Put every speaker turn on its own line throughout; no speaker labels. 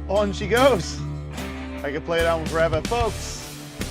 On she goes. I could play that one forever. Folks,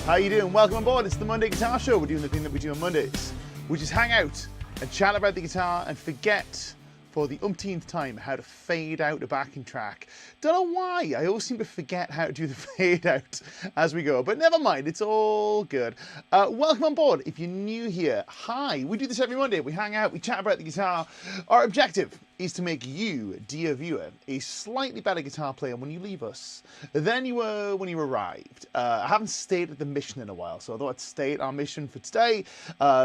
how you doing? Welcome on board. It's the Monday Guitar Show. We're doing the thing that we do on Mondays, which is hang out and chat about the guitar and forget for the umpteenth time how to fade out a backing track. Don't know why, I always seem to forget how to do the fade out as we go, but never mind, it's all good. Welcome on board. If you're new here, hi. We do this every Monday. We hang out, we chat about the guitar. Our objective is to make you, dear viewer, a slightly better guitar player when you leave us than you were when you arrived. I haven't stated the mission in a while, so I thought I'd state our mission for today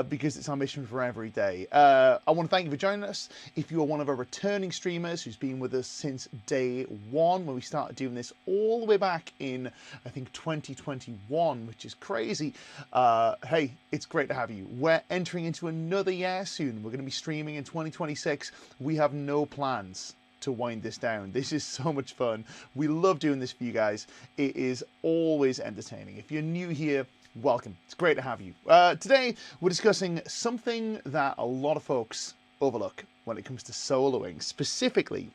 because it's our mission for every day. I want to thank you for joining us. If you are one of our returning streamers who's been with us since day one, when we started doing this all the way back in, I think, 2021, which is crazy. Hey, it's great to have you. We're entering into another year soon. We're going to be streaming in 2026. We have no plans to wind this down. This is so much fun. We love doing this for you guys. It is always entertaining. If you're new here, welcome. It's great to have you. Today, we're discussing something that a lot of folks overlook when it comes to soloing, specifically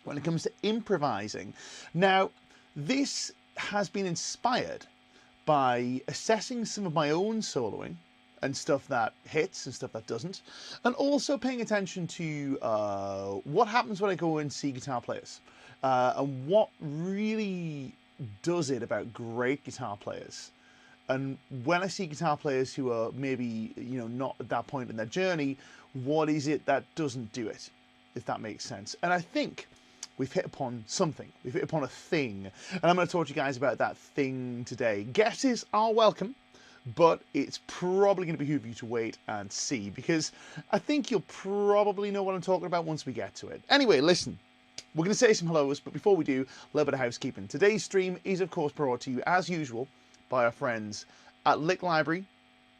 when it comes to improvising. Now, this has been inspired by assessing some of my own soloing and stuff that hits and stuff that doesn't, and also paying attention to what happens when I go and see guitar players, and what really does it about great guitar players. And when I see guitar players who are maybe, you know, not at that point in their journey, what is it that doesn't do it, if that makes sense? And I think we've hit upon something. We've hit upon a thing. And I'm going to talk to you guys about that thing today. Guesses are welcome, but it's probably going to behoove you to wait and see, because I think you'll probably know what I'm talking about once we get to it. Anyway, listen. We're going to say some hellos, but before we do, a little bit of housekeeping. Today's stream is, of course, brought to you, as usual, by our friends at Lick Library.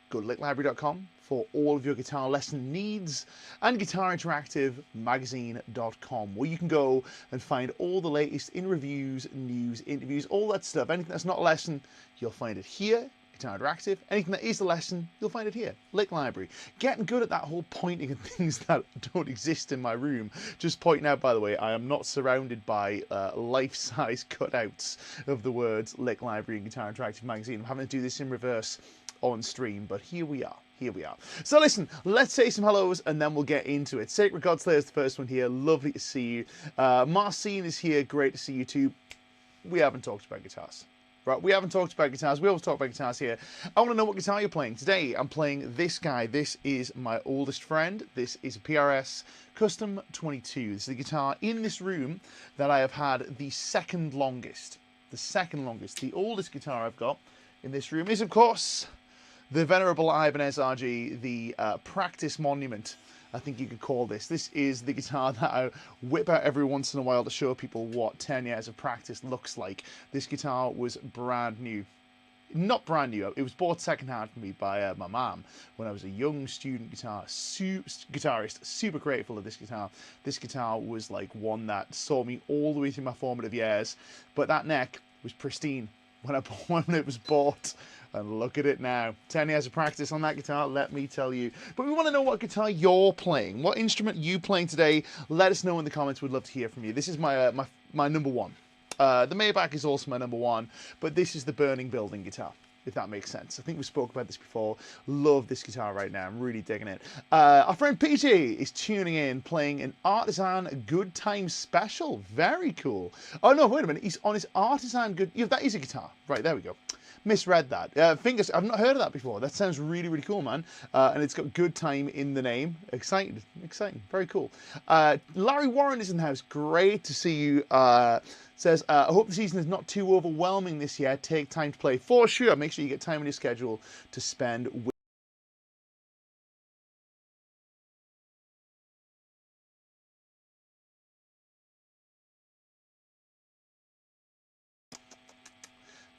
Go to licklibrary.com for all of your guitar lesson needs, and guitarinteractivemagazine.com, where you can go and find all the latest in reviews, news, interviews, all that stuff. Anything that's not a lesson, you'll find it here. Guitar Interactive. Anything that is the lesson, you'll find it here. Lick Library. Getting good at that whole pointing at things that don't exist in my room. Just pointing out, by the way, I am not surrounded by life-size cutouts of the words Lick Library and Guitar Interactive Magazine. I'm having to do this in reverse on stream, but here we are. Here we are. So listen, let's say some hellos and then we'll get into it. Sacred Godslayer is the first one here. Lovely to see you. Marcine is here. Great to see you too. We haven't talked about guitars. Right, we haven't talked about guitars. We always talk about guitars here. I want to know what guitar you're playing. Today, I'm playing this guy. This is my oldest friend. This is a PRS Custom 22. This is the guitar in this room that I have had the second longest. The second longest. The oldest guitar I've got in this room is, of course, the venerable Ibanez RG, the practice monument, I think you could call this. This is the guitar that I whip out every once in a while to show people what 10 years of practice looks like. This guitar was brand new. Not brand new, it was bought secondhand for me by my mom when I was a young student guitarist. Super grateful of this guitar. This guitar was like one that saw me all the way through my formative years, but that neck was pristine when it was bought. And look at it now. 10 years of practice on that guitar, let me tell you. But we want to know what guitar you're playing. What instrument you playing today? Let us know in the comments. We'd love to hear from you. This is my number one. The Maybach is also my number one, but this is the Burning Building guitar, if that makes sense. I think we spoke about this before. Love this guitar right now. I'm really digging it. Our friend PJ is tuning in, playing an Artisan Good Time Special. Very cool. Oh, no, wait a minute. He's on his Artisan Good... Yeah, that is a guitar. Right, there we go. Misread that. Fingers, I've not heard of that before. That sounds really, really cool, man. And it's got Good Time in the name. Excited. Exciting. Very cool. Larry Warren is in the house. Great to see you. Says, I hope the season is not too overwhelming this year. Take time to play. For sure. Make sure you get time in your schedule to spend with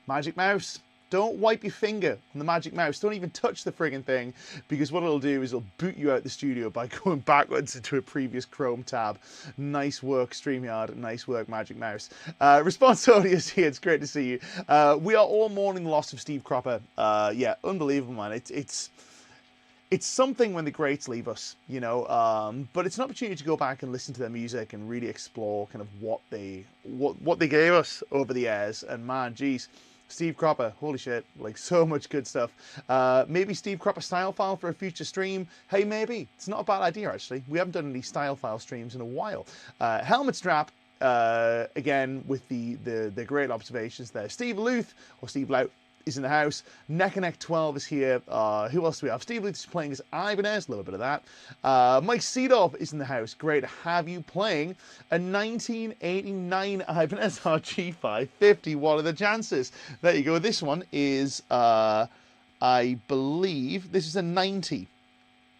Magic Mouse. Don't wipe your finger on the Magic Mouse. Don't even touch the friggin' thing, because what it'll do is it'll boot you out the studio by going backwards into a previous Chrome tab. Nice work, StreamYard. Nice work, Magic Mouse. Response Audio is here. It's great to see you. We are all mourning the loss of Steve Cropper. Yeah, unbelievable, man. it's something when the greats leave us, you know, but it's an opportunity to go back and listen to their music and really explore kind of what they gave us over the years. And man, geez, Steve Cropper, holy shit, like so much good stuff. Maybe Steve Cropper style file for a future stream. Hey, maybe. It's not a bad idea, actually. We haven't done any style file streams in a while. Helmet strap, again, with the great observations there. Steve Luth, or Steve Lout, is in the house. Neck and Neck 12 is here. Who else do we have? Steve Luth is playing as Ibanez, a little bit of that. Mike Seedorf is in the house. Great to have you playing a 1989 Ibanez RG 550. What are the chances? There you go. This one is, I believe, this is a 90.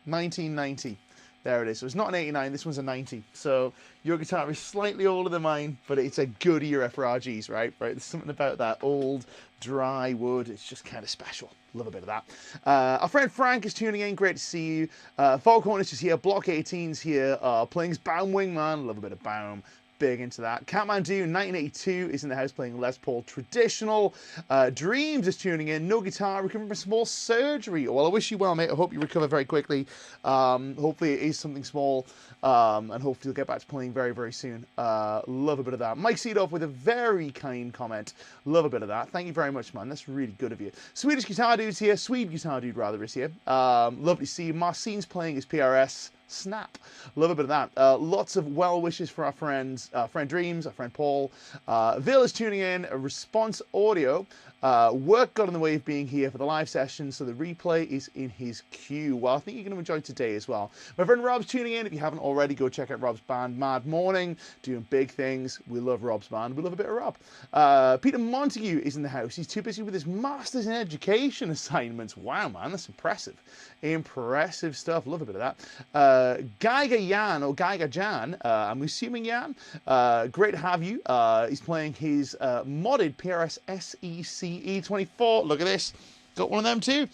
1990. There it is. So it's not an 89, this one's a 90. So your guitar is slightly older than mine, but it's a good era for RGs, right? There's something about that old, dry wood. It's just kind of special. Love a bit of that. Our friend Frank is tuning in. Great to see you. Foghorn is just here. Block 18's here. Playing his Baum Wingman. Love a bit of Baum. Big into that. Kathmandu 1982 is in the house playing Les Paul Traditional. Dreams is tuning in. No guitar, recovering from small surgery. Well, I wish you well, mate. I hope you recover very quickly. Hopefully it is something small, and hopefully you'll get back to playing very, very soon. Love a bit of that. Mike Seedorf with a very kind comment. Love a bit of that. Thank you very much, man. That's really good of you. Swedish Guitar Dude's here. Swede Guitar Dude, rather, is here. Lovely to see you. Marcine's playing his PRS. Snap. Love a bit of that. Lots of well wishes for our friends, friend Dreams, our friend Paul. Vil is tuning in. A Response Audio. Work got in the way of being here for the live session, so the replay is in his queue. Well, I think you're going to enjoy today as well. My friend Rob's tuning in. If you haven't already, go check out Rob's band, Mad Morning, doing big things. We love Rob's band. We love a bit of Rob. Peter Montague is in the house. He's too busy with his Masters in Education assignments. Wow, man, that's impressive. Impressive stuff. Love a bit of that. Geiger Jan, or Geiger Jan, I'm assuming Jan. Great to have you. He's playing his modded PRS SEC E24. Look at this. Got one of them too.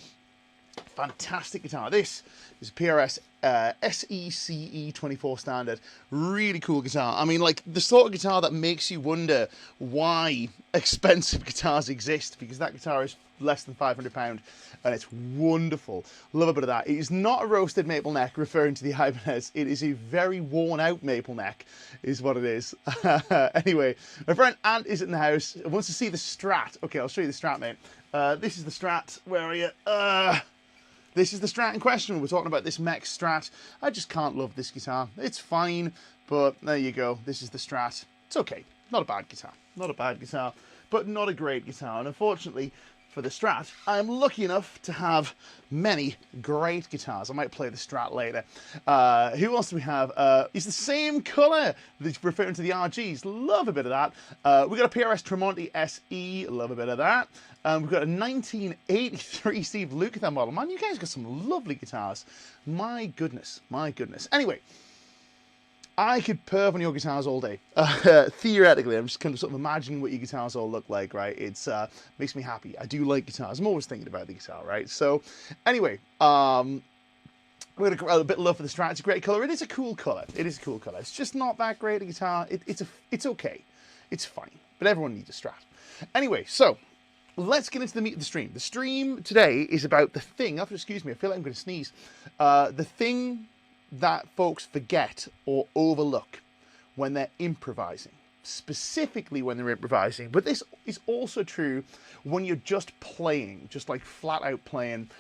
Fantastic guitar. This is PRS SEC E24 standard. Really cool guitar. I mean, like, the sort of guitar that makes you wonder why expensive guitars exist, because that guitar is less than £500 and it's wonderful. Love a bit of that. It is not a roasted maple neck, referring to the Ibanez. It is a very worn out maple neck is what it is. Anyway, my friend Ant is in the house. Wants to see the Strat. Okay, I'll show you the Strat, mate. This is the Strat. Where are you? This is the Strat in question. We're talking about this Mech Strat. I just can't love this guitar. It's fine, but there you go. This is the Strat. It's okay. Not a bad guitar. Not a bad guitar, but not a great guitar. And unfortunately, for the Strat, I'm lucky enough to have many great guitars. I might play the Strat later. Who else do we have? It's the same colour that's referring to the RGs. Love a bit of that. We've got a PRS Tremonti SE. Love a bit of that. We've got a 1983 Steve Lukather model. Man, you guys got some lovely guitars. My goodness, my goodness. Anyway, I could perv on your guitars all day. Theoretically, I'm just kind of sort of imagining what your guitars all look like, right? It's makes me happy. I do like guitars. I'm always thinking about the guitar, right? So, anyway, we're gonna a bit of love for the Strat. It's a great color. It is a cool color. It is a cool color. It's just not that great a guitar. It's okay. It's fine. But everyone needs a Strat. Anyway, so let's get into the meat of the stream. The stream today is about the thing. Excuse me. I feel like I'm going to sneeze. The thing that folks forget or overlook when they're improvising, specifically when they're improvising. But this is also true when you're just playing, just like flat out playing.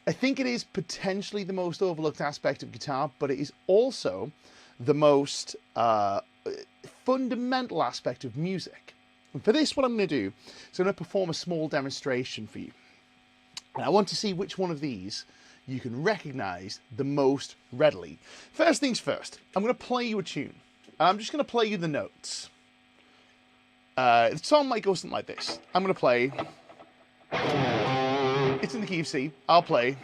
I think it is potentially the most overlooked aspect of guitar, but it is also the most fundamental aspect of music. And for this, what I'm going to do is I'm going to perform a small demonstration for you. And I want to see which one of these you can recognize the most readily. First things first, I'm going to play you a tune. I'm just going to play you the notes. The song might go something like this. I'm going to play. It's in the key of C. I'll play.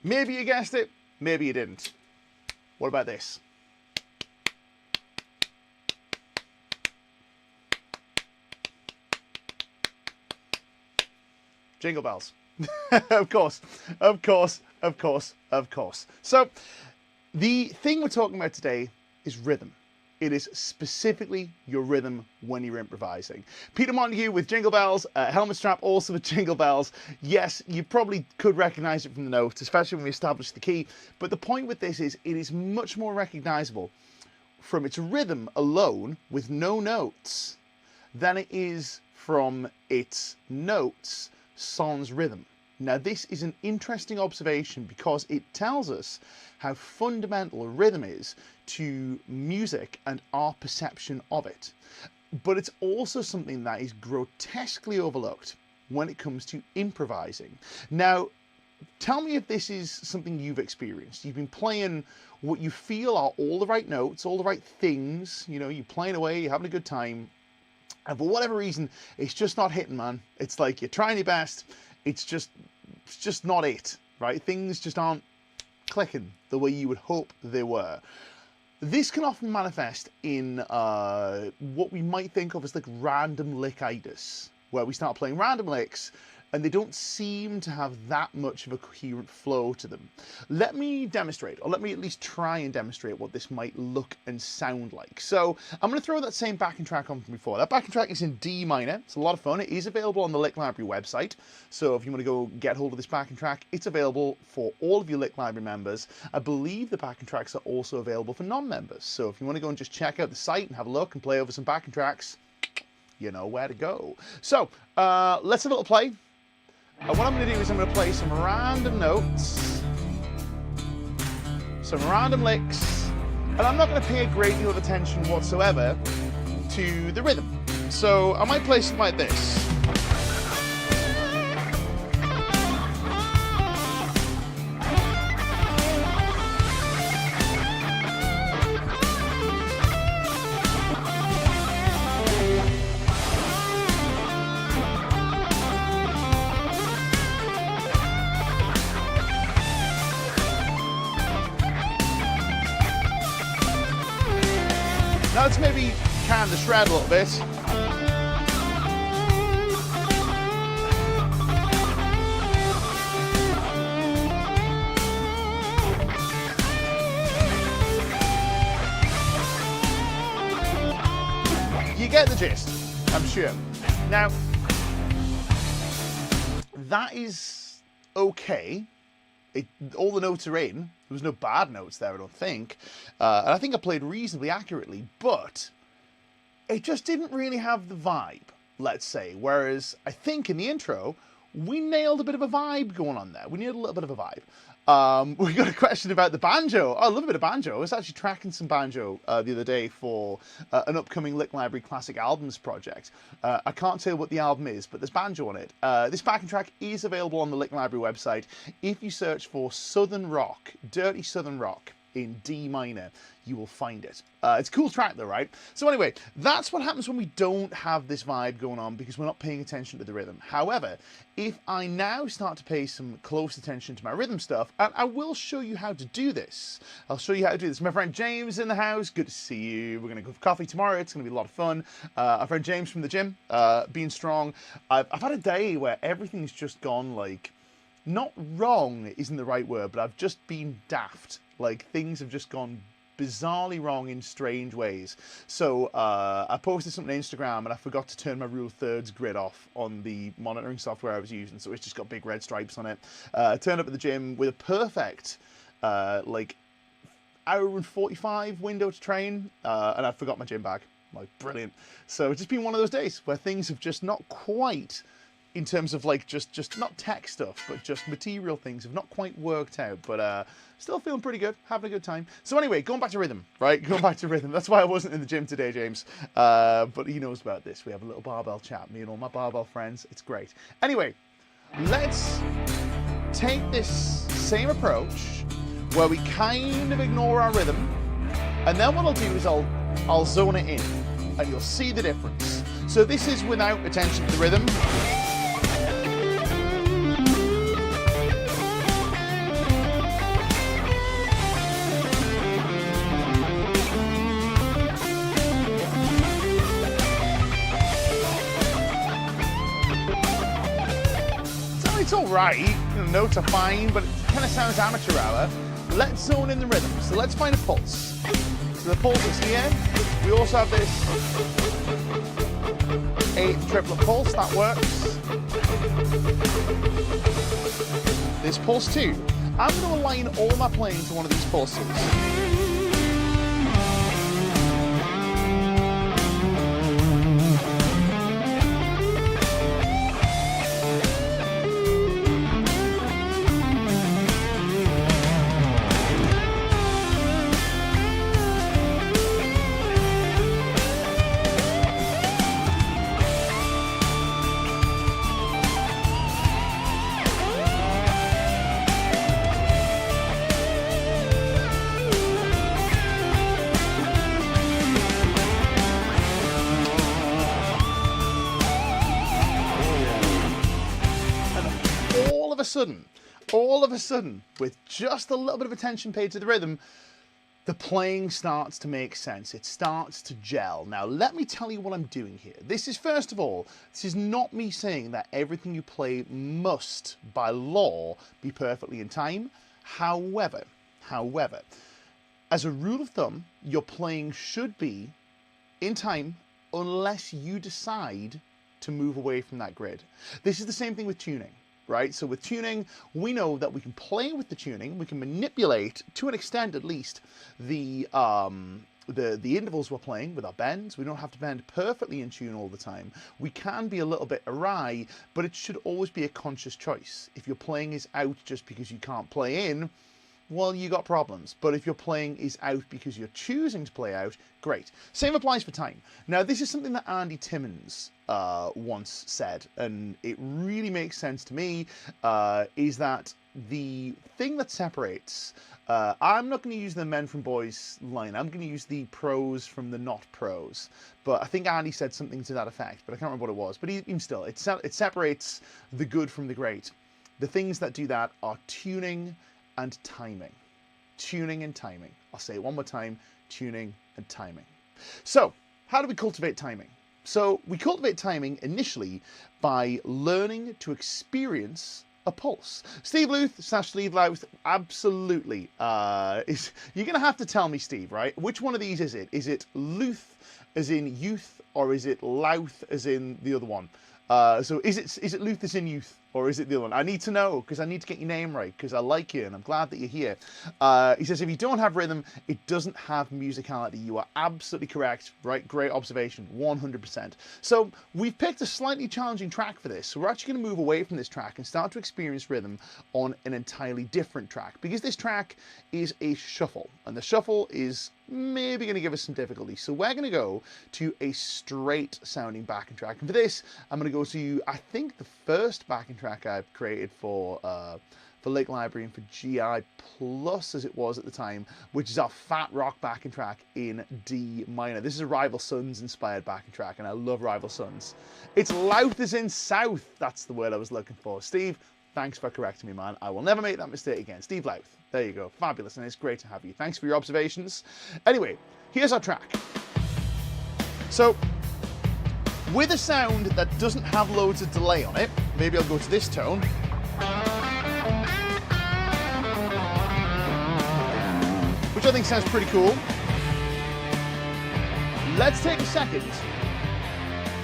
Maybe you guessed it, maybe you didn't. What about this? Jingle bells. Of course, of course, of course, of course. So the thing we're talking about today is rhythm. It is specifically your rhythm when you're improvising. Peter Montague with Jingle Bells, Helmet Strap also with Jingle Bells. Yes, you probably could recognize it from the notes, especially when we establish the key. But the point with this is it is much more recognizable from its rhythm alone with no notes than it is from its notes sans rhythm. Now this is an interesting observation because it tells us how fundamental rhythm is to music and our perception of it. But it's also something that is grotesquely overlooked when it comes to improvising. Now, tell me if this is something you've experienced. You've been playing what you feel are all the right notes, all the right things, you know, you're playing away, you're having a good time, and for whatever reason, it's just not hitting, man. It's like you're trying your best, it's just not it, right? Things just aren't clicking the way you would hope they were. This can often manifest in what we might think of as like random lickitis, where we start playing random licks and they don't seem to have that much of a coherent flow to them. Let me demonstrate, or let me at least try and demonstrate what this might look and sound like. So I'm going to throw that same backing track on from before. That backing track is in D minor. It's a lot of fun. It is available on the Lick Library website. So if you want to go get hold of this backing track, it's available for all of your Lick Library members. I believe the backing tracks are also available for non-members. So if you want to go and just check out the site and have a look and play over some backing tracks, you know where to go. So let's have a little play. What I'm going to do is I'm going to play some random notes, some random licks, and I'm not going to pay a great deal of attention whatsoever to the rhythm. So I might play something like this. Now let's maybe can the shred a little bit. You get the gist, I'm sure. Now, that is okay. All the notes are in. There was no bad notes there, I don't think. And I think I played reasonably accurately, but it just didn't really have the vibe, let's say. Whereas I think in the intro, we nailed a bit of a vibe going on there. We nailed a little bit of a vibe. We got a question about the banjo. Oh, I love a bit of banjo. I was actually tracking some banjo the other day for an upcoming Lick Library Classic Albums project. I can't tell what the album is, but there's banjo on it. This backing track is available on the Lick Library website. If you search for Southern Rock, Dirty Southern Rock in D minor, you will find it. It's a cool track though, right? So anyway, that's what happens when we don't have this vibe going on because we're not paying attention to the rhythm. However, if I now start to pay some close attention to my rhythm stuff, and I will show you how to do this. I'll show you how to do this. My friend James in the house, good to see you. We're gonna go for coffee tomorrow. It's gonna be a lot of fun. Our friend James from the gym, being strong. I've had a day where everything's just gone like, not wrong isn't the right word, but I've just been daft. Like things have just gone bizarrely wrong in strange ways. So I posted something on Instagram and I forgot to turn my rule of thirds grid off on the monitoring software I was using, so it's just got big red stripes on it. I turned up at the gym with a perfect like hour and 45 window to train, and I forgot my gym bag. Like brilliant. So it's just been one of those days where things have just not quite, in terms of like just not tech stuff, but just material things have not quite worked out, but still feeling pretty good, having a good time. So anyway, going back to rhythm, right? Going back to rhythm. That's why I wasn't in the gym today, James. But he knows about this. We have a little barbell chat, me and all my barbell friends. It's great. Anyway, let's take this same approach where we kind of ignore our rhythm, and then what I'll do is I'll zone it in, and you'll see the difference. So this is without attention to the rhythm. right. Notes are fine, but it kind of sounds amateur hour. Let's zone in the rhythm. So let's find a pulse. So the pulse is here. We also have this 8th triplet pulse, that works. This pulse 2. I'm going to align all my playing to one of these pulses. All of a sudden, with just a little bit of attention paid to the rhythm, the playing starts to make sense. It starts to gel. Now, let me tell you what I'm doing here. This is, first of all, this is not me saying that everything you play must, by law, be perfectly in time. However, as a rule of thumb, your playing should be in time unless you decide to move away from that grid. This is the same thing with tuning. Right, so with tuning, we know that we can play with the tuning, we can manipulate, to an extent at least, the intervals we're playing with our bends. We don't have to bend perfectly in tune all the time. We can be a little bit awry, but it should always be a conscious choice. If your playing is out just because you can't play in, well, you got problems. But if your playing is out because you're choosing to play out, great. Same applies for time. Now, this is something that Andy Timmons once said, and it really makes sense to me, is that the thing that separates, I'm not going to use the men from boys line, I'm going to use the pros from the not pros, but I think Andy said something to that effect, but I can't remember what it was, but even still, it separates the good from the great. The things that do that are tuning and timing. Tuning and timing. I'll say it one more time, tuning and timing. So, how do we cultivate timing? So, we cultivate timing initially by learning to experience a pulse. Steve Luth / Steve Louth, absolutely. You're going to have to tell me, Steve, right? Which one of these is it? Is it Luth as in youth, or is it Louth as in the other one? So is it Luth as in youth, or is it the other one? I need to know, because I need to get your name right, because I like you and I'm glad that you're here. He says, if you don't have rhythm, it doesn't have musicality. You are absolutely correct, right? Great observation, 100%. So we've picked a slightly challenging track for this. So we're actually going to move away from this track and start to experience rhythm on an entirely different track, because this track is a shuffle, and the shuffle is maybe going to give us some difficulty. So we're going to go to a straight sounding backing track, and for this I'm going to go to, I think, the first backing track I've created for Lake Library and for GI Plus, as it was at the time, which is our fat rock backing track in D minor. This is a Rival Sons inspired backing track, and I love Rival Sons. It's Louth as in south, that's the word I was looking for. Steve, thanks for correcting me, man. I will never make that mistake again. Steve Louth. There you go. Fabulous, and it's great to have you. Thanks for your observations. Anyway, here's our track. So, with a sound that doesn't have loads of delay on it, maybe I'll go to this tone. Which I think sounds pretty cool. Let's take a second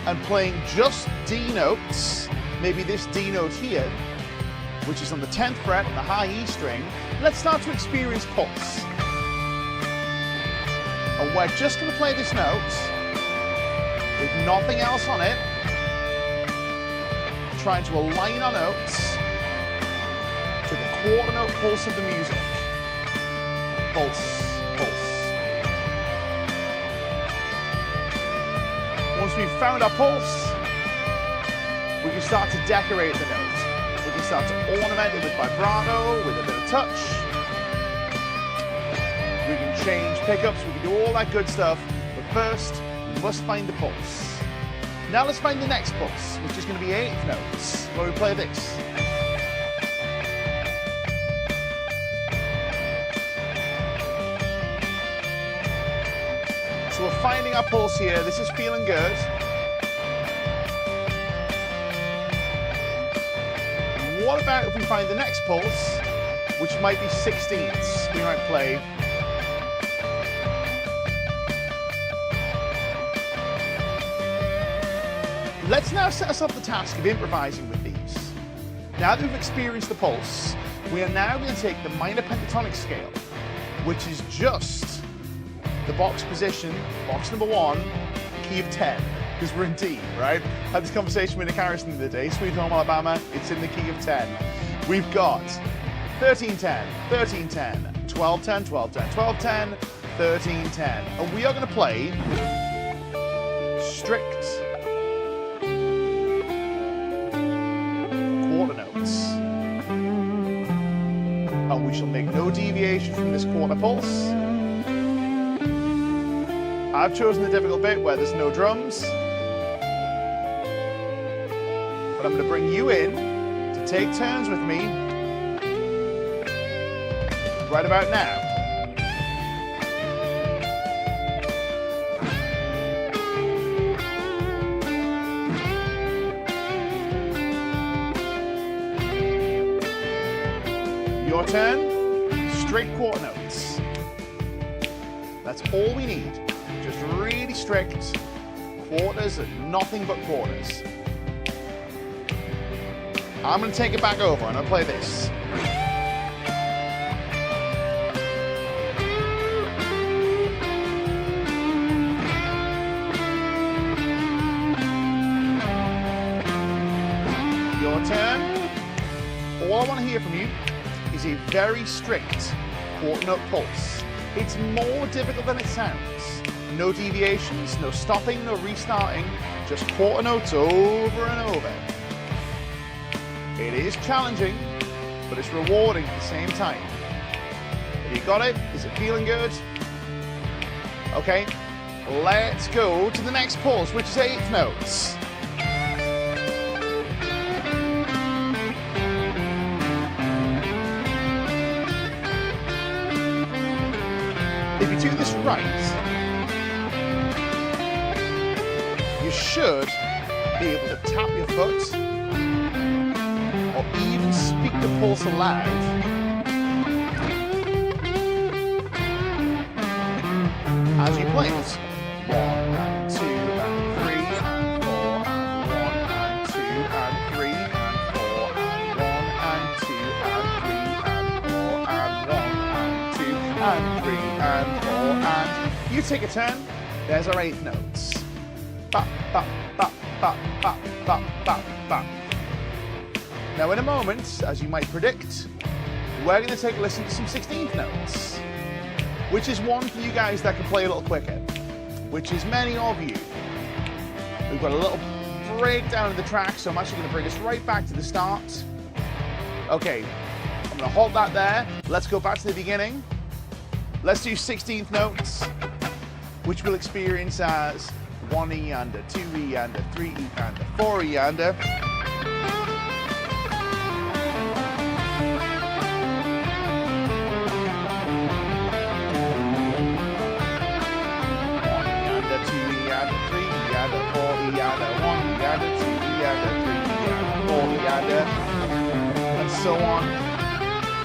and playing just D notes, maybe this D note here, which is on the 10th fret, the high E string, let's start to experience pulse. And we're just going to play this note with nothing else on it, trying to align our notes to the quarter note pulse of the music. Pulse, pulse. Once we've found our pulse, we can start to decorate the note. We can start to ornament it with vibrato, with a bit of touch. We can change pickups, we can do all that good stuff. But first, we must find the pulse. Now let's find the next pulse, which is going to be 8th notes, where we play this. So we're finding our pulse here. This is feeling good. what about if we find the next pulse, which might be 16ths? We might play. Let's now set us up the task of improvising with these. Now that we've experienced the pulse, we are now going to take the minor pentatonic scale, which is just the box position, box number 1, key of 10, because we're in D, right? I had this conversation with Nick Jennison the other day, Sweet Home Alabama, it's in the key of 10. We've got 13-10, 13-10, 12-10, 12-10, 12-10, 13-10, and we are going to play strict quarter notes. And we shall make no deviation from this quarter pulse. I've chosen the difficult bit where there's no drums. But I'm going to bring you in to take turns with me right about now. Your turn, straight quarter notes. That's all we need. Just really strict quarters and nothing but quarters. I'm going to take it back over and I'll play this. Your turn. All I want to hear from you is a very strict quarter note pulse. It's more difficult than it sounds. No deviations, no stopping, no restarting, just quarter notes over and over. It is challenging, but it's rewarding at the same time. Have you got it? Is it feeling good? Okay, let's go to the next pulse, which is 8th notes. If you do this right, you should be able to tap your foot or even speak the pulse aloud. As you play it. 1 and 2 and 3 and 4 and 1 and 2 and 3 and 4 and 1 and 2 and 3 and 4 and 1 and 2 and 3 and 4 and you take a turn. There's our 8th notes. Ba ba ba ba ba ba ba ba. Now in a moment, as you might predict, we're going to take a listen to some 16th notes, which is one for you guys that can play a little quicker, which is many of you. We've got a little breakdown of the track, so I'm actually going to bring us right back to the start. Okay, I'm going to hold that there. Let's go back to the beginning. Let's do 16th notes, which we'll experience as 1 E and a 2 E and a 3 E and a 4 E and a. And so on.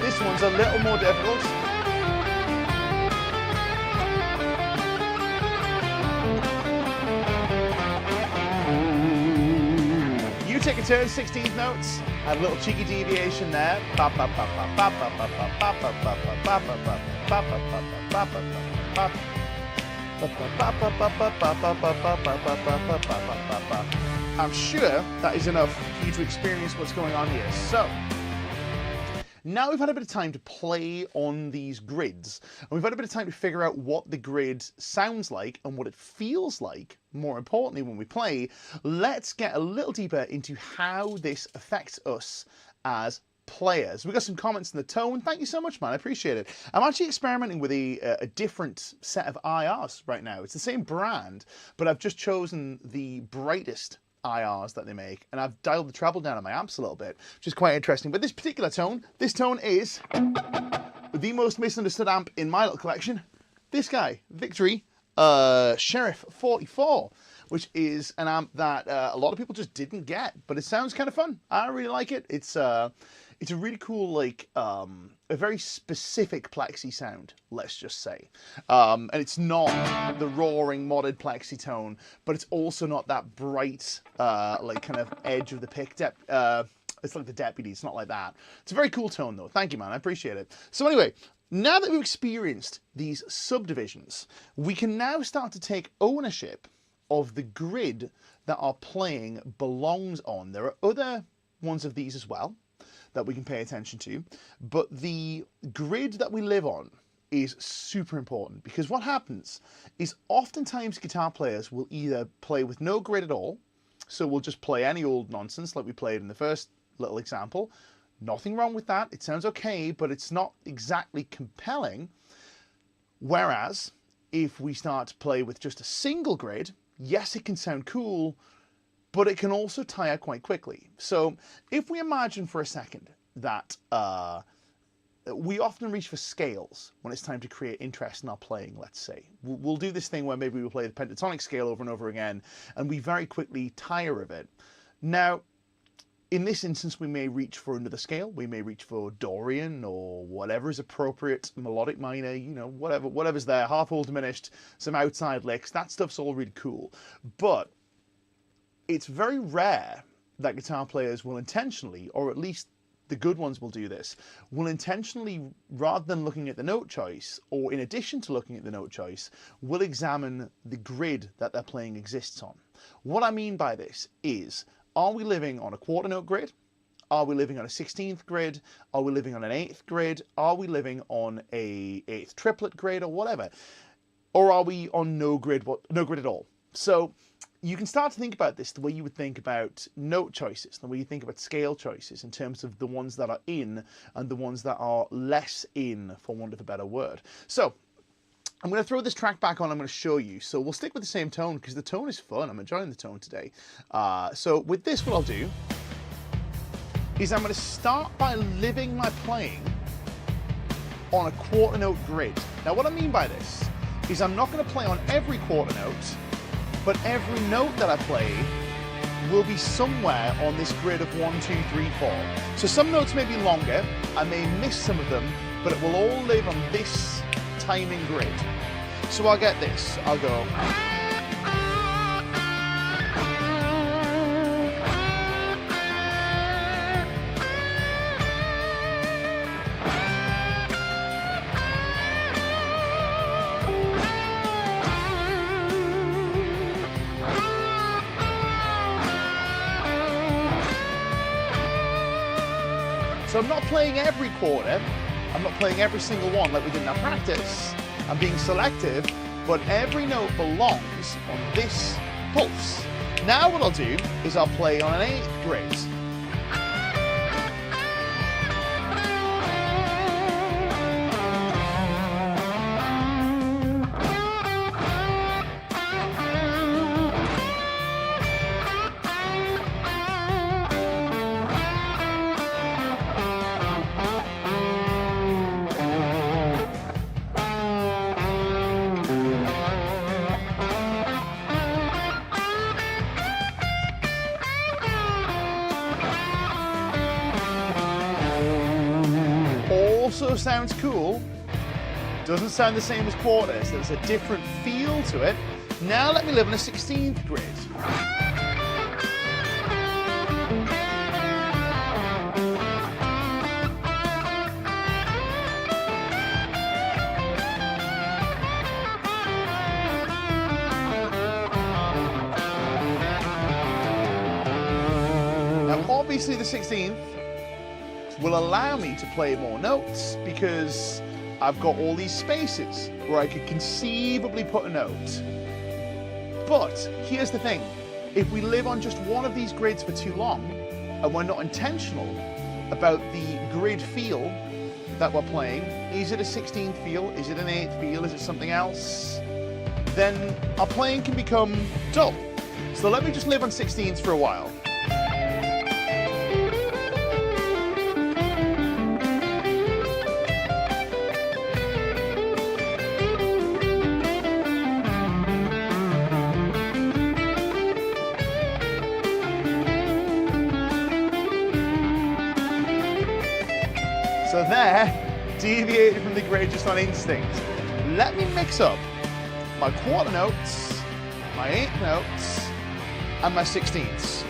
This one's a little more difficult. You take a turn, 16th notes, and a little cheeky deviation there. I'm sure that is enough for you to experience what's going on here. So, now we've had a bit of time to play on these grids, and we've had a bit of time to figure out what the grid sounds like and what it feels like, more importantly, when we play. Let's get a little deeper into how this affects us as players. We've got some comments in the tone. Thank you so much, man. I appreciate it. I'm actually experimenting with a different set of IRs right now. It's the same brand, but I've just chosen the brightest IRs that they make, and I've dialed the treble down on my amps a little bit, which is quite interesting. But this particular tone, this tone is the most misunderstood amp in my little collection. This guy, Victory Sheriff 44, which is an amp that a lot of people just didn't get, but it sounds kind of fun. I really like it. It's a really cool, like, a very specific plexi sound, let's just say. And it's not the roaring modded plexi tone, but it's also not that bright, like, kind of edge of the pick. It's like the Deputy, it's not like that. It's a very cool tone, though. Thank you, man, I appreciate it. So anyway, now that we've experienced these subdivisions, we can now start to take ownership of the grid that our playing belongs on. There are other ones of these as well that we can pay attention to, but the grid that we live on is super important, because what happens is oftentimes guitar players will either play with no grid at all, so we'll just play any old nonsense like we played in the first little example. Nothing wrong with that, it sounds okay, but it's not exactly compelling. Whereas if we start to play with just a single grid, yes, it can sound cool, but it can also tire quite quickly. So if we imagine for a second that we often reach for scales when it's time to create interest in our playing, let's say. We'll do this thing where maybe we'll play the pentatonic scale over and over again, and we very quickly tire of it. Now, in this instance, we may reach for another scale. We may reach for Dorian or whatever is appropriate, melodic minor, you know, whatever's there, half whole diminished, some outside licks. That stuff's all really cool. But it's very rare that guitar players will intentionally, or at least the good ones will do this, will intentionally, rather than looking at the note choice, or in addition to looking at the note choice, will examine the grid that their playing exists on. What I mean by this is, are we living on a quarter note grid? Are we living on a 16th grid? Are we living on an 8th grid? Are we living on a 8th triplet grid or whatever? Or are we on no grid at all? So you can start to think about this the way you would think about note choices, the way you think about scale choices, in terms of the ones that are in and the ones that are less in, for want of a better word. So I'm going to throw this track back on, I'm going to show you. So we'll stick with the same tone because the tone is fun. I'm enjoying the tone today. So with this, what I'll do is I'm going to start by living my playing on a quarter note grid. Now what I mean by this is I'm not going to play on every quarter note, but every note that I play will be somewhere on this grid of 1, 2, 3, 4. So some notes may be longer, I may miss some of them, but it will all live on this timing grid. So I'll get this, I'll go. So I'm not playing every quarter, I'm not playing every single one like we did in our practice. I'm being selective, but every note belongs on this pulse. Now what I'll do is I'll play on an 8th grid. Also sounds cool, doesn't sound the same as quarters, there's a different feel to it. Now let me live on a 16th grid. Now obviously the 16th will allow me to play more notes because I've got all these spaces where I could conceivably put a note. But here's the thing, if we live on just one of these grids for too long and we're not intentional about the grid feel that we're playing, is it a 16th feel, is it an 8th feel, is it something else, then our playing can become dull. So let me just live on 16ths for a while. deviated from the grid just on instinct. Let me mix up my quarter notes, my eighth notes, and my 16ths.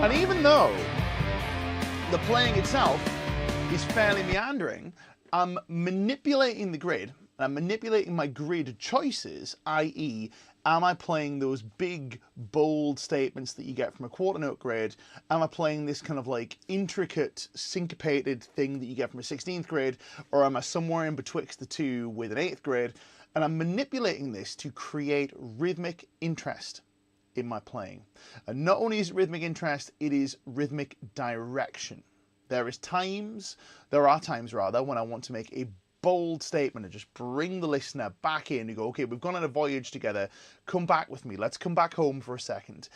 And even though the playing itself is fairly meandering, I'm manipulating the grid, and I'm manipulating my grid choices, i.e. am I playing those big, bold statements that you get from a quarter note grid? Am I playing this kind of like intricate, syncopated thing that you get from a 16th grid? Or am I somewhere in betwixt the two with an 8th grid? And I'm manipulating this to create rhythmic interest in my playing. And not only is it rhythmic interest, it is rhythmic direction. There are times rather, when I want to make a bold statement and just bring the listener back in and go, okay, we've gone on a voyage together, come back with me, let's come back home for a second.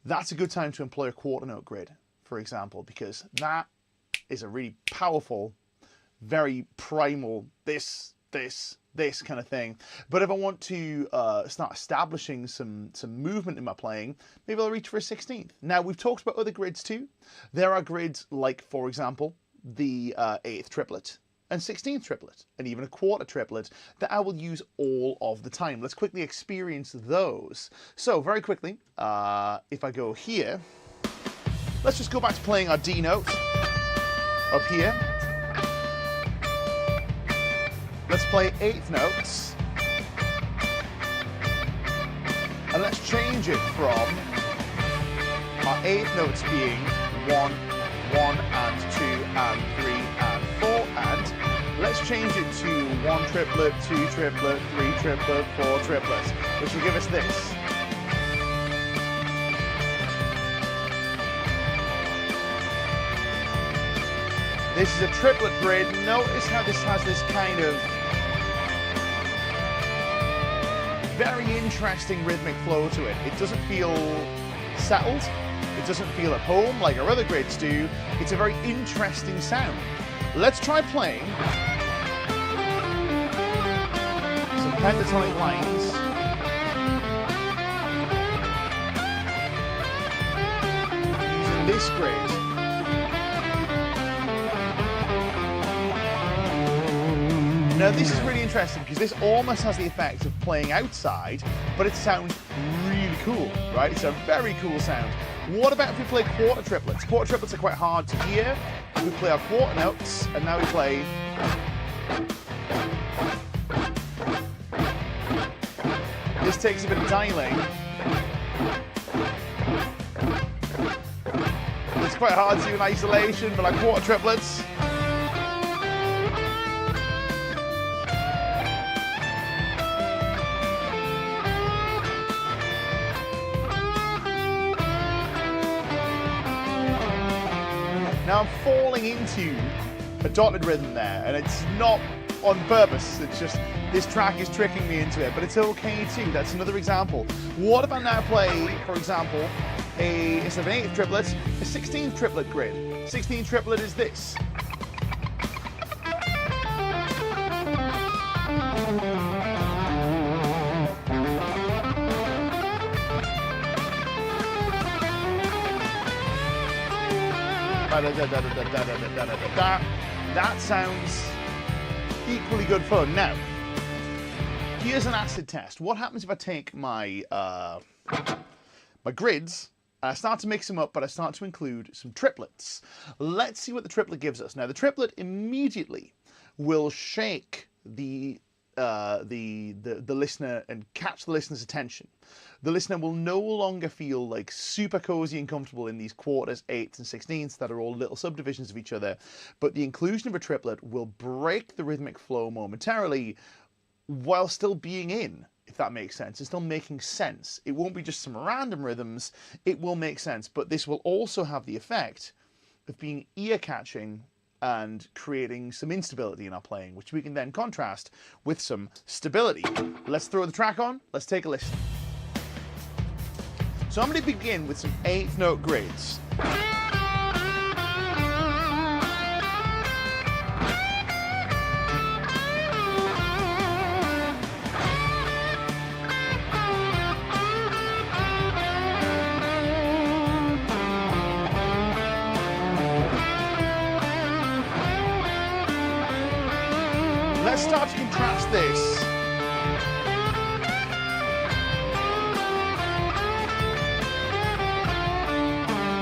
That's a good time to employ a quarter note grid, for example, because that is a really powerful, very primal, this kind of thing. But if I want to start establishing some movement in my playing, maybe I'll reach for a 16th. Now, we've talked about other grids too. There are grids like, for example, the 8th triplet and 16th triplet, and even a quarter triplet that I will use all of the time. Let's quickly experience those. So very quickly, if I go here, let's just go back to playing our D note up here. Let's play 8th notes, and let's change it from our 8th notes being 1, 1 and 2 and 3 and 4, and let's change it to 1 triplet, 2 triplet, 3 triplet, 4 triplets, which will give us this. This is a triplet grid. Notice how this has this kind of very interesting rhythmic flow to it. It doesn't feel settled. It doesn't feel at home like our other grids do. It's a very interesting sound. Let's try playing some pentatonic lines using this grid. Now this is really interesting because this almost has the effect of playing outside, but it sounds really cool, right? It's a very cool sound. What about if we play quarter triplets? Quarter triplets are quite hard to hear. We play our quarter notes, and now we play. This takes a bit of dialing. It's quite hard to do in isolation, but like quarter triplets. Now I'm falling into a dotted rhythm there, and it's not on purpose. It's just this track is tricking me into it, but it's okay too. That's another example. What if I now play, for example, instead of an 8th triplet, a 16th triplet grid? 16th triplet is this. That sounds equally good fun. Now, here's an acid test. What happens if I take my my grids and I start to mix them up, but I start to include some triplets? Let's see what the triplet gives us. Now, the triplet immediately will shake the listener and catch the listener's attention. The listener will no longer feel like super cozy and comfortable in these quarters, 8ths and 16ths that are all little subdivisions of each other, but the inclusion of a triplet will break the rhythmic flow momentarily, while still being in, if that makes sense. It's still making sense. It won't be just some random rhythms, it will make sense, but this will also have the effect of being ear-catching and creating some instability in our playing, which we can then contrast with some stability. Let's throw the track on, let's take a listen. So I'm going to begin with some 8th note grids. Let's start to contrast this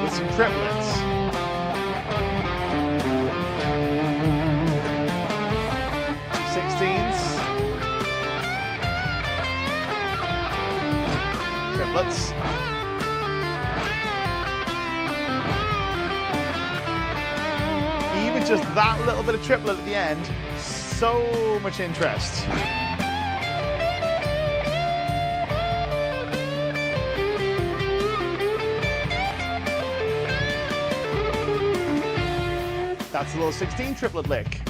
with some triplets. Triplets. Even just that little bit of triplet at the end, so much interest. That's a little 16 triplet lick.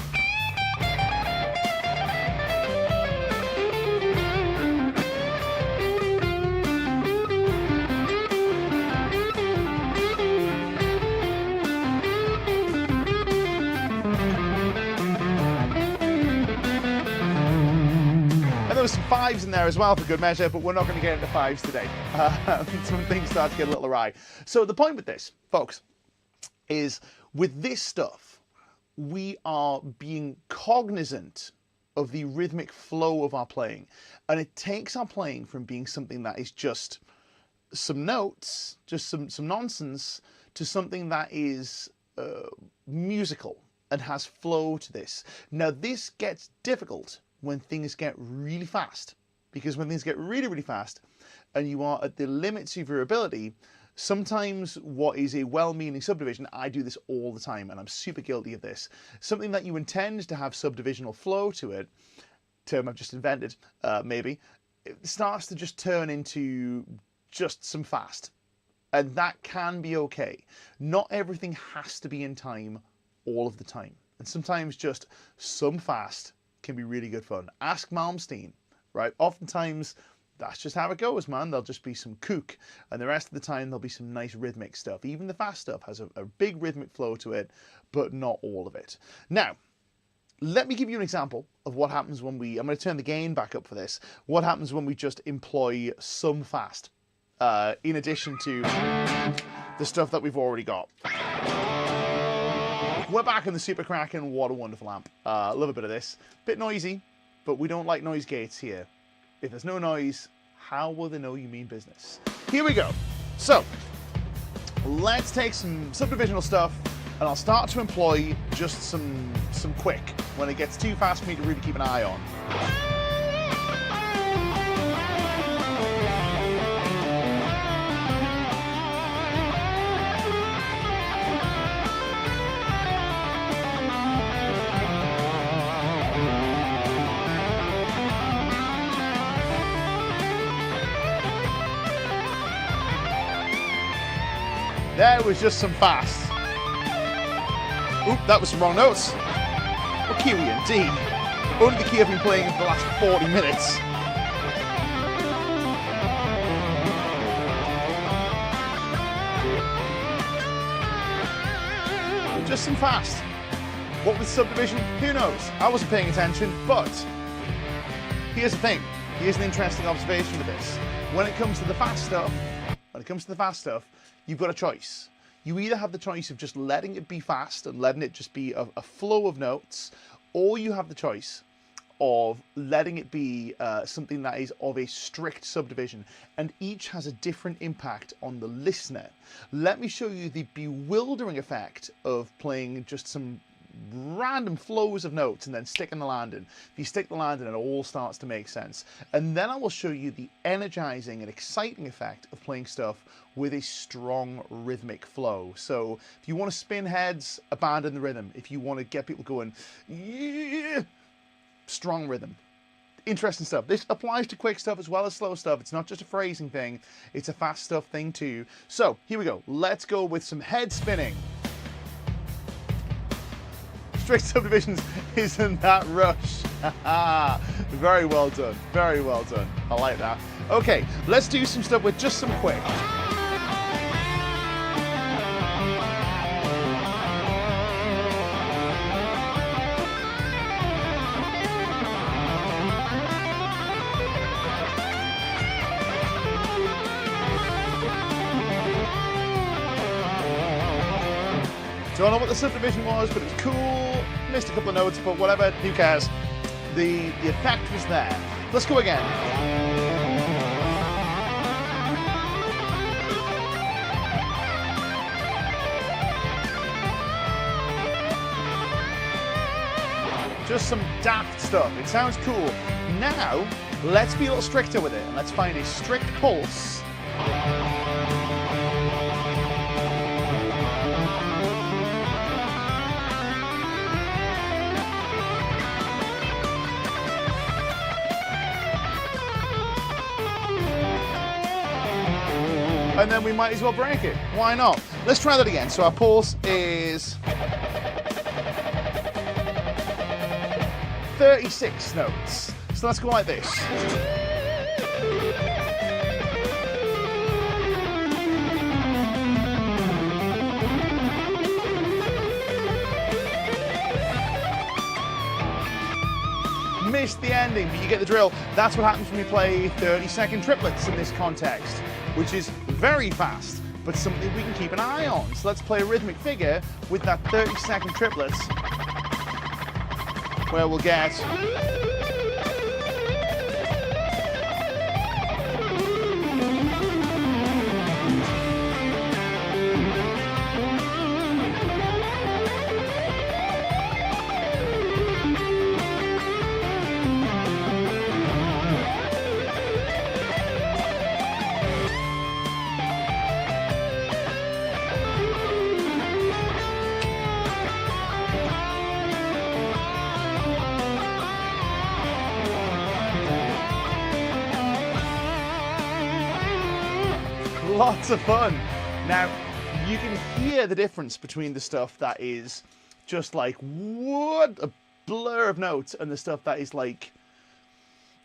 There was some 5s in there as well for good measure, but we're not going to get into 5s today. Some things start to get a little awry. So the point with this, folks, is with this stuff, we are being cognizant of the rhythmic flow of our playing. And it takes our playing from being something that is just some notes, just some nonsense, to something that is musical and has flow to this. Now, this gets difficult when things get really fast, because when things get really, really fast and you are at the limits of your ability, sometimes what is a well-meaning subdivision, I do this all the time and I'm super guilty of this, something that you intend to have subdivisional flow to it, term I've just invented, maybe, it starts to just turn into just some fast. And that can be okay. Not everything has to be in time all of the time. And sometimes just some fast can be really good fun. Ask Malmsteen, right? Oftentimes, that's just how it goes, man. There'll just be some kook, and the rest of the time there'll be some nice rhythmic stuff. Even the fast stuff has a big rhythmic flow to it, but not all of it. Now, let me give you an example of what happens when I'm going to turn the gain back up for this, what happens when we just employ some fast, in addition to the stuff that we've already got. We're back in the Super Kraken. What a wonderful amp. Love a bit of this. Bit noisy, but we don't like noise gates here. If there's no noise, how will they know you mean business? Here we go. So, let's take some subdivisional stuff, and I'll start to employ just some quick when it gets too fast for me to really keep an eye on. There was just some fast. Oop, that was some wrong notes. What key are we in? D. Only the key I've been playing for the last 40 minutes. Just some fast. What with subdivision? Who knows? I wasn't paying attention, but here's the thing. Here's an interesting observation with this. When it comes to the fast stuff, you've got a choice. You either have the choice of just letting it be fast and letting it just be a flow of notes, or you have the choice of letting it be something that is of a strict subdivision, and each has a different impact on the listener. Let me show you the bewildering effect of playing just some random flows of notes and then sticking the landing. If you stick the landing, it all starts to make sense. And then I will show you the energizing and exciting effect of playing stuff with a strong rhythmic flow. So if you want to spin heads, abandon the rhythm. If you want to get people going, yeah, strong rhythm. interesting stuff. This applies to quick stuff as well as slow stuff. It's not just a phrasing thing, it's a fast stuff thing too. So here we go. Let's go with some head spinning. Strict subdivisions isn't that rush. Very well done. Very well done. I like that. Okay, let's do some stuff with just some quick. Don't know what the subdivision was, but it was cool. Missed a couple of notes, but whatever, who cares? The effect was there. Let's go again. Just some daft stuff. It sounds cool. Now, let's be a little stricter with it, and let's find a strict pulse. And then we might as well break it. Why not? Let's try that again. So our pulse is 36 notes. So let's go like this. Missed the ending, but you get the drill. That's what happens when we play 30-second triplets in this context, which is very fast, but something we can keep an eye on. So let's play a rhythmic figure with that 30-second triplets, where we'll get lots of fun. Now, you can hear the difference between the stuff that is just like, what a blur of notes, and the stuff that is like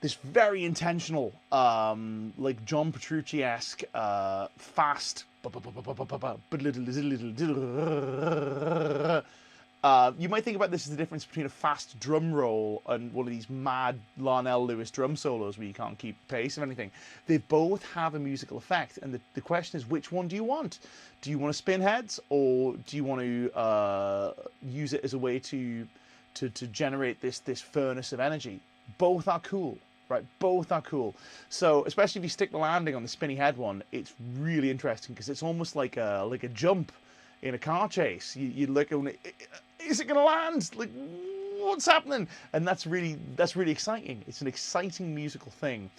this very intentional, like John Petrucci-esque, fast. You might think about this as the difference between a fast drum roll and one of these mad Larnell Lewis drum solos where you can't keep pace of anything. They both have a musical effect, and the question is, which one do you want? Do you want to spin heads, or do you want to use it as a way to generate this furnace of energy? Both are cool, right? Both are cool. So especially if you stick the landing on the spinny head one, it's really interesting because it's almost like a jump in a car chase. You look at it, is it going to land? Like, what's happening? And that's really exciting. It's an exciting musical thing.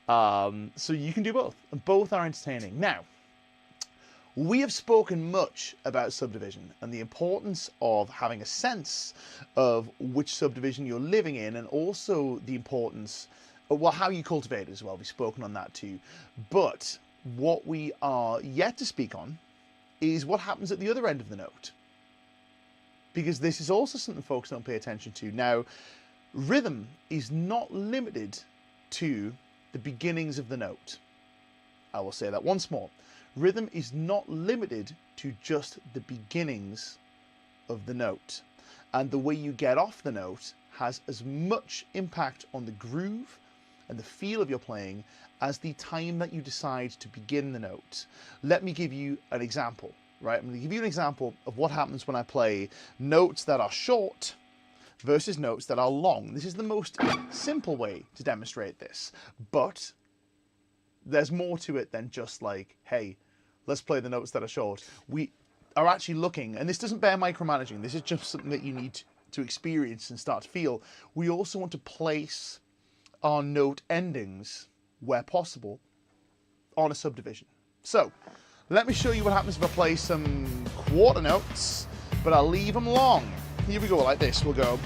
So you can do both, and both are entertaining. Now, we have spoken much about subdivision and the importance of having a sense of which subdivision you're living in, and also the importance of, well, how you cultivate it as well. We've spoken on that too. But what we are yet to speak on is what happens at the other end of the note, because this is also something folks don't pay attention to. Now, rhythm is not limited to the beginnings of the note. I will say that once more. Rhythm is not limited to just the beginnings of the note, and the way you get off the note has as much impact on the groove and the feel of your playing as the time that you decide to begin the note. Let me give you an example, right? I'm going to give you an example of what happens when I play notes that are short versus notes that are long. This is the most simple way to demonstrate this, but there's more to it than just like, hey, let's play the notes that are short. We are actually looking, and this doesn't bear micromanaging, this is just something that you need to experience and start to feel. We also want to place our note endings, where possible, on a subdivision. So let me show you what happens if I play some quarter notes, but I'll leave them long. Here we go, like this. We'll go.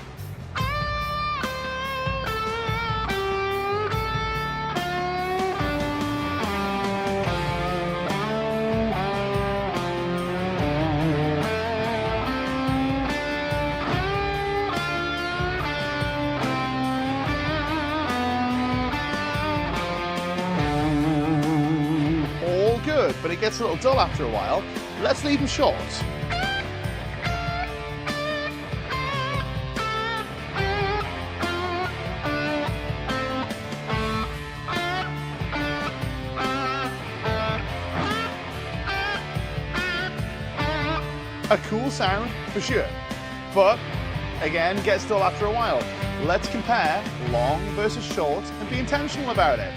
but it gets a little dull after a while. Let's leave them short. A cool sound for sure, but again, gets dull after a while. Let's compare long versus short and be intentional about it.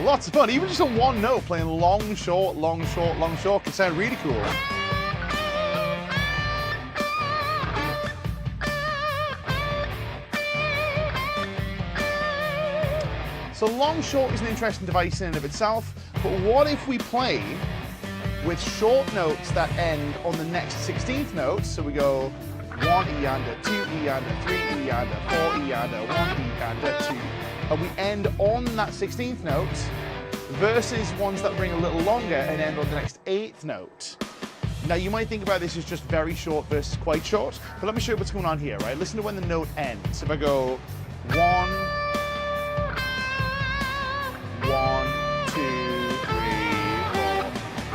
Lots of fun, even just on one note, playing long, short, long, short, long, short can sound really cool. So long, short is an interesting device in and of itself, but what if we play with short notes that end on the next 16th note? So we go 1 E and a 2 E and a 3 E and a 4 E and a 1 E and a 2. And we end on that 16th note versus ones that bring a little longer and end on the next 8th note. Now you might think about this as just very short versus quite short, but let me show you what's going on here, right? Listen to when the note ends. If I go 1, 1, 2, 3, 4,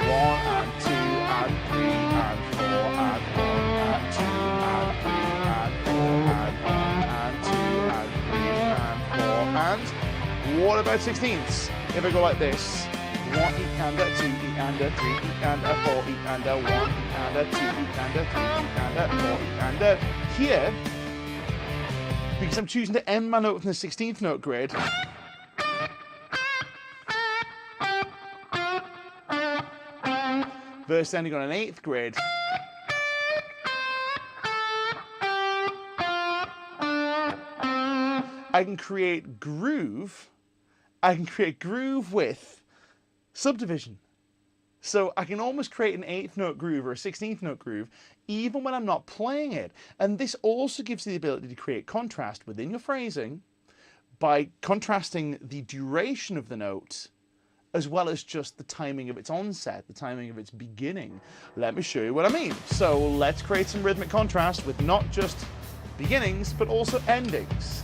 1 and 2 and 3 and 4 and 1 and 2 and 3 and 4 and 1 and 2 and 3 and 4 and what about 16ths? If I go like this, 1 E and a 2 E and a 3 E and a 4 E and a 1 E and a 2 E and a 3 E and a 4 E and a here, because I'm choosing to end my note in the 16th note grid, versus ending on an 8th grid, I can create groove. I can create groove with subdivision. So I can almost create an 8th note groove or a 16th note groove even when I'm not playing it. And this also gives you the ability to create contrast within your phrasing by contrasting the duration of the note as well as just the timing of its onset, the timing of its beginning. Let me show you what I mean. So let's create some rhythmic contrast with not just beginnings, but also endings.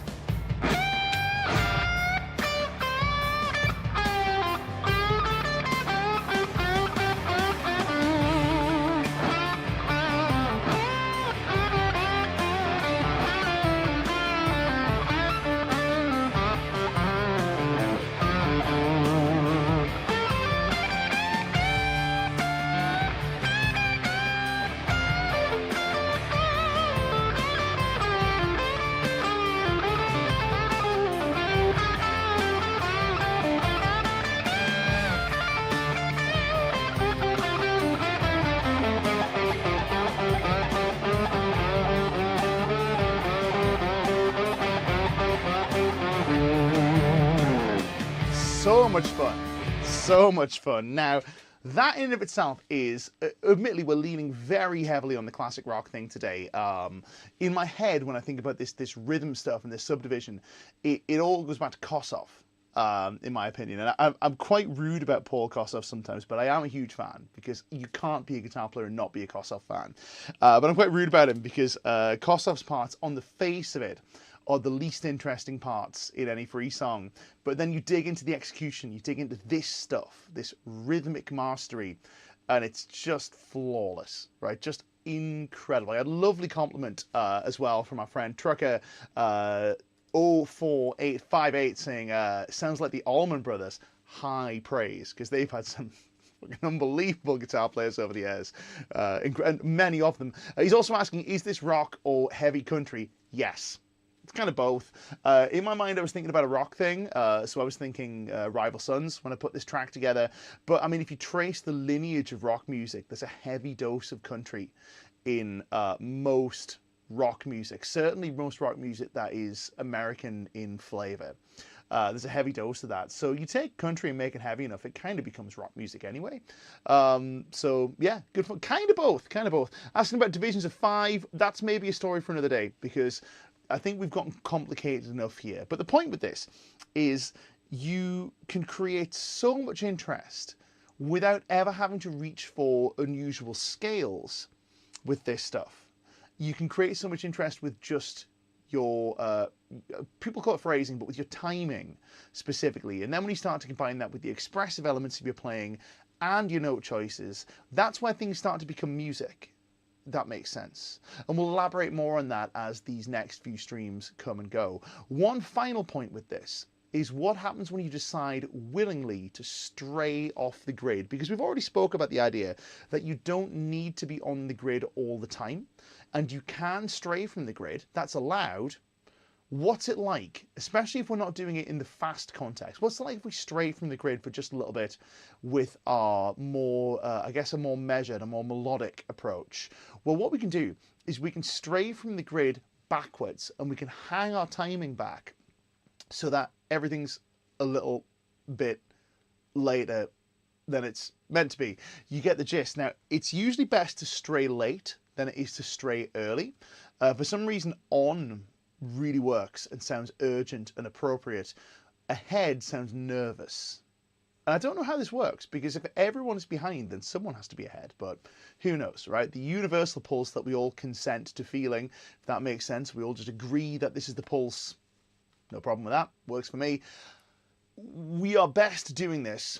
So much fun, so much fun. Now, that in and of itself is, admittedly, we're leaning very heavily on the classic rock thing today. In my head, when I think about this rhythm stuff and this subdivision, it all goes back to Kossoff, in my opinion. And I'm quite rude about Paul Kossoff sometimes, but I am a huge fan because you can't be a guitar player and not be a Kossoff fan. But I'm quite rude about him because Kossoff's parts, on the face of it, are the least interesting parts in any free song. But then you dig into the execution, you dig into this stuff, this rhythmic mastery, and it's just flawless, right? Just incredible. I had a lovely compliment as well from our friend Trucker 04858 saying, sounds like the Allman Brothers. High praise, because they've had some unbelievable guitar players over the years, and many of them. He's also asking, is this rock or heavy country? Yes. It's kind of both. In my mind, I was thinking about a rock thing, so I was thinking Rival Sons when I put this track together. But I mean, if you trace the lineage of rock music, there's a heavy dose of country in most rock music. Certainly most rock music that is American in flavor. There's a heavy dose of that. So you take country and make it heavy enough, it kind of becomes rock music anyway. So yeah, good fun. Kind of both. Asking about divisions of 5, that's maybe a story for another day, because I think we've gotten complicated enough here. But the point with this is you can create so much interest without ever having to reach for unusual scales with this stuff. You can create so much interest with just your, people call it phrasing, but with your timing specifically. And then when you start to combine that with the expressive elements of your playing and your note choices, that's where things start to become music. That makes sense. And we'll elaborate more on that as these next few streams come and go. One final point with this is what happens when you decide willingly to stray off the grid, because we've already spoke about the idea that you don't need to be on the grid all the time, and you can stray from the grid. That's allowed. What's it like, especially if we're not doing it in the fast context? What's it like if we stray from the grid for just a little bit with our more, I guess, a more measured, a more melodic approach? Well, what we can do is we can stray from the grid backwards, and we can hang our timing back so that everything's a little bit later than it's meant to be. You get the gist. Now, it's usually best to stray late than it is to stray early. For some reason, on really works and sounds urgent and appropriate. Ahead sounds nervous. And I don't know how this works, because if everyone is behind, then someone has to be ahead, but who knows, right? The universal pulse that we all consent to feeling, if that makes sense, we all just agree that this is the pulse. No problem with that, works for me. We are best doing this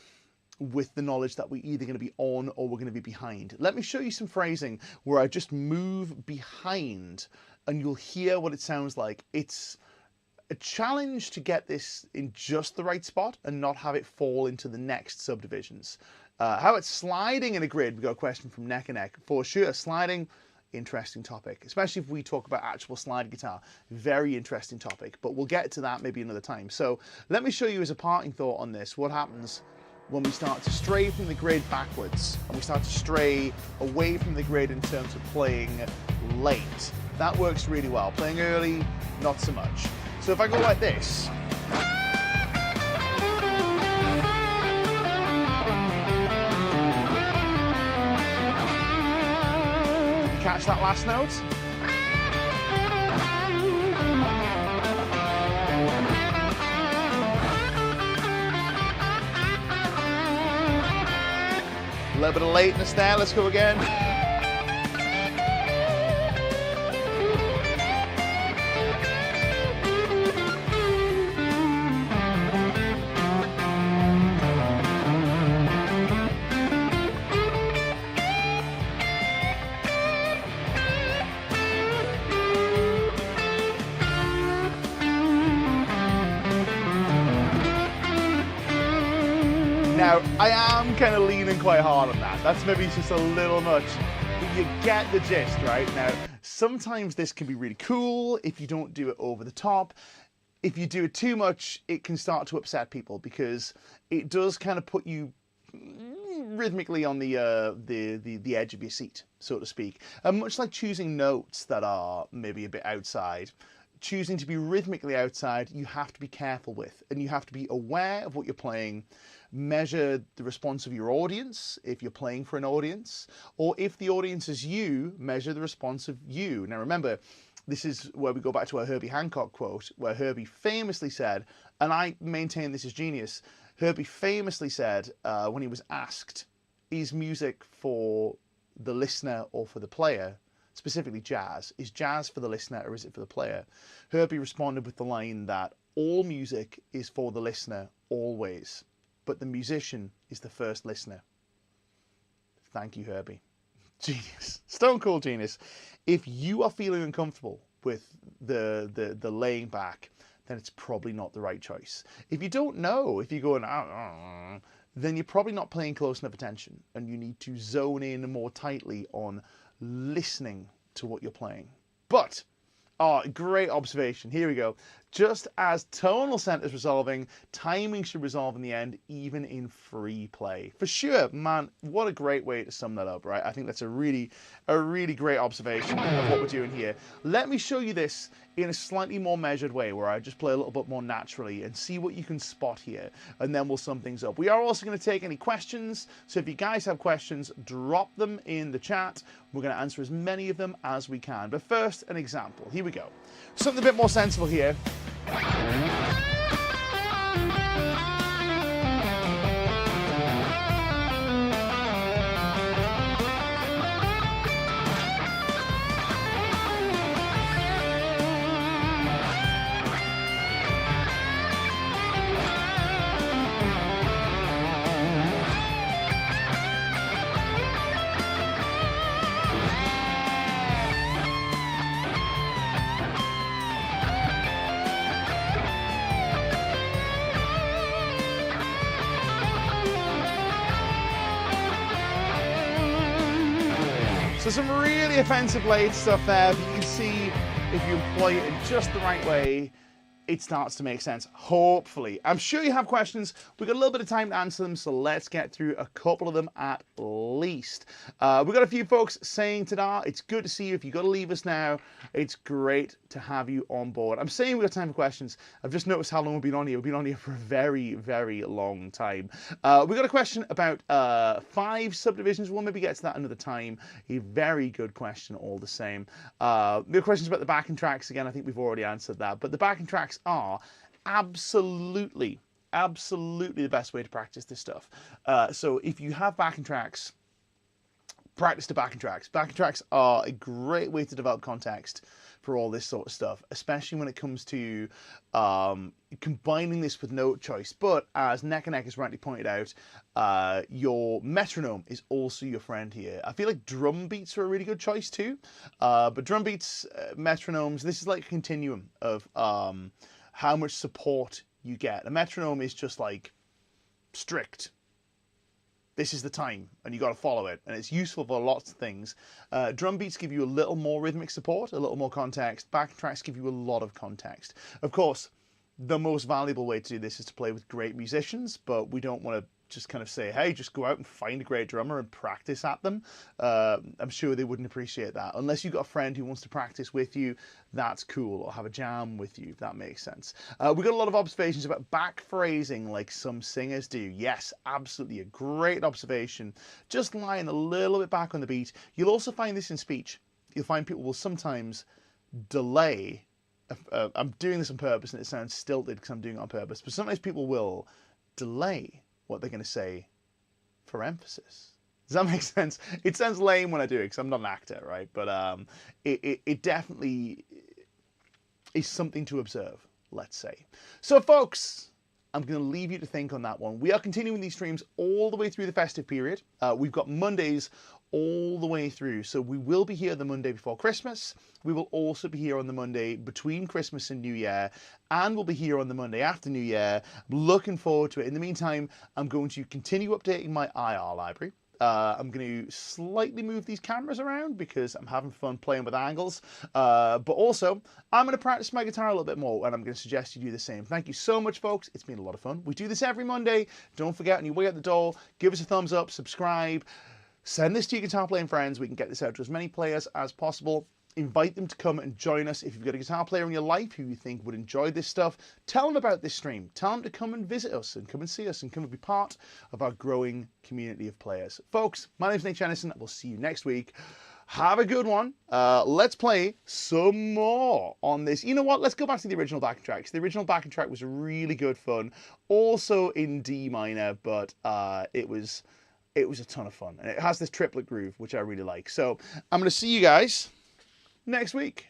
with the knowledge that we're either going to be on or we're going to be behind. Let me show you some phrasing where I just move behind and you'll hear what it sounds like. It's a challenge to get this in just the right spot and not have it fall into the next subdivisions. How it's sliding in a grid, we got a question from Neck and Neck. For sure, sliding, interesting topic, especially if we talk about actual slide guitar. Very interesting topic, but we'll get to that maybe another time. So let me show you as a parting thought on this, what happens when we start to stray from the grid backwards and we start to stray away from the grid in terms of playing late. That works really well. Playing early, not so much. So if I go like this, catch that last note? A little bit of lateness there, let's go again. Now, I am kind of leaning quite hard on that. That's maybe just a little much, but you get the gist, right? Now, sometimes this can be really cool if you don't do it over the top. If you do it too much, it can start to upset people because it does kind of put you rhythmically on the edge of your seat, so to speak. Much like choosing notes that are maybe a bit outside. Choosing to be rhythmically outside, you have to be careful with, and you have to be aware of what you're playing. Measure the response of your audience if you're playing for an audience, or if the audience is you, measure the response of you. Now remember, this is where we go back to our Herbie Hancock quote, where Herbie famously said, and I maintain this is genius, Herbie famously said when he was asked, is music for the listener or for the player? Specifically jazz. Is jazz for the listener or is it for the player? Herbie responded with the line that all music is for the listener always, but the musician is the first listener. Thank you, Herbie. Genius. Stone cold genius. If you are feeling uncomfortable with the laying back, then it's probably not the right choice. If you don't know, if you're going, then you're probably not paying close enough attention, and you need to zone in more tightly on listening to what you're playing. But, great observation. Here we go. Just as tonal centers resolving, timing should resolve in the end, even in free play. For sure, man, what a great way to sum that up, right? I think that's a really great observation of what we're doing here. Let me show you this in a slightly more measured way, where I just play a little bit more naturally and see what you can spot here, and then we'll sum things up. We are also going to take any questions, so if you guys have questions, drop them in the chat. We're going to answer as many of them as we can. But first, an example. Here we go. Something a bit more sensible here. So some really offensive blade stuff there, but you can see if you employ it in just the right way, it starts to make sense, hopefully. I'm sure you have questions. We've got a little bit of time to answer them, so let's get through a couple of them at least. We've got a few folks saying ta-da, it's good to see you. If you've got to leave us now, it's great to have you on board. I'm saying we've got time for questions. I've just noticed how long we've been on here. We've been on here for a very, very long time. We've got a question about 5 subdivisions. We'll maybe get to that another time. A very good question all the same. We have questions about the backing tracks. Again, I think we've already answered that. But the backing tracks are absolutely the best way to practice this stuff. So if you have backing tracks, practice the backing tracks. Backing tracks are a great way to develop context for all this sort of stuff, especially when it comes to combining this with note choice. But as Neck has rightly pointed out, your metronome is also your friend here. I feel like drum beats are a really good choice too, but drum beats, metronomes, this is like a continuum of how much support you get. A metronome is just like strict. This is the time, and you got to follow it, and it's useful for lots of things. Drum beats give you a little more rhythmic support, a little more context. Backing tracks give you a lot of context. Of course, the most valuable way to do this is to play with great musicians, but we don't want to just kind of say, hey, just go out and find a great drummer and practice at them. I'm sure they wouldn't appreciate that. Unless you've got a friend who wants to practice with you, that's cool, or have a jam with you, if that makes sense. We've got a lot of observations about back phrasing like some singers do. Yes, absolutely, a great observation. Just lying a little bit back on the beat. You'll also find this in speech. You'll find people will sometimes delay. I'm doing this on purpose, and it sounds stilted because I'm doing it on purpose, but sometimes people will delay what they're going to say for emphasis. Does that make sense? It sounds lame when I do it because I'm not an actor, right? But it definitely is something to observe, let's say. So folks, I'm going to leave you to think on that one. We are continuing these streams all the way through the festive period. We've got Mondays all the way through. So we will be here the Monday before Christmas. We will also be here on the Monday between Christmas and New Year. And we'll be here on the Monday after New Year. I'm looking forward to it. In the meantime, I'm going to continue updating my IR library. I'm going to slightly move these cameras around because I'm having fun playing with angles. But also, I'm going to practice my guitar a little bit more, and I'm going to suggest you do the same. Thank you so much, folks. It's been a lot of fun. We do this every Monday. Don't forget, on your way out the door, give us a thumbs up, subscribe, send this to your guitar playing friends. We can get this out to as many players as possible. Invite them to come and join us. If you've got a guitar player in your life who you think would enjoy this stuff, tell them about this stream. Tell them to come and visit us and come and see us and come and be part of our growing community of players. Folks, my name's Nick Jennison. We'll see you next week. Have a good one. Let's play some more on this. You know what? Let's go back to the original backing track. The original backing track was really good fun. Also in D minor, but it was a ton of fun. And it has this triplet groove, which I really like. So I'm going to see you guys next week.